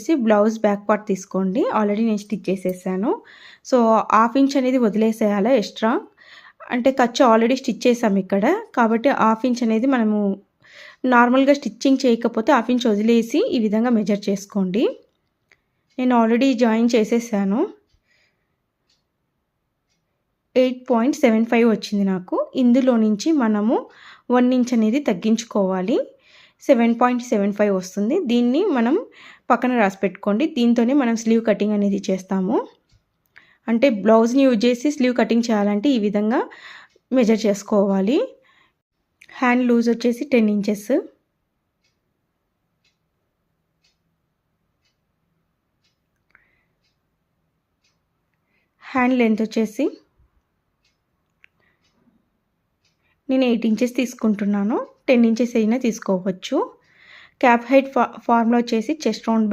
వచ్చేసి blouse back part తీసుకోండి. Already నేను స్టిచ్ చేసేసాను. సో 1/2 ఇంచ్ అనేది వదిలేసేయాలి ఎక్స్ట్రా. అంటే ఖర్చు ఆల్రెడీ స్టిచ్ చేసాము ఇక్కడ. కాబట్టి 1/2 ఇంచ్ అనేది మనము నార్మల్‌గా స్టిచ్చింగ్ చేయకపోతే 1/2 ఇంచ్ వదిలేసి ఈ విధంగా మెజర్ చేసుకోండి. నేను ఆల్రెడీ జాయిన్ చేసేసాను. 8.75 వచ్చింది నాకు. ఇందులో నుంచి మనము 1 ఇంచ్ అనేది తగ్గించుకోవాలి. 7.75 వస్తుంది. దీన్ని మనం పక్కన రాసి పెట్టుకోండి. దీంతోనే మనం స్లీవ్ కటింగ్ అనేది చేస్తాము. అంటే బ్లౌజ్ని యూజ్ చేసి స్లీవ్ కటింగ్ చేయాలంటే ఈ విధంగా మెజర్ చేసుకోవాలి. హ్యాండ్ లూజ్ వచ్చేసి 10 ఇంచెస్. హ్యాండ్ లెంత్ వచ్చేసి నేను 8 ఇంచెస్ తీసుకుంటున్నాను. 10 ఇంచెస్ అయినా తీసుకోవచ్చు. క్యాప్ హైట్ ఫార్ములా వచ్చేసి చెస్ట్ రౌండ్ బై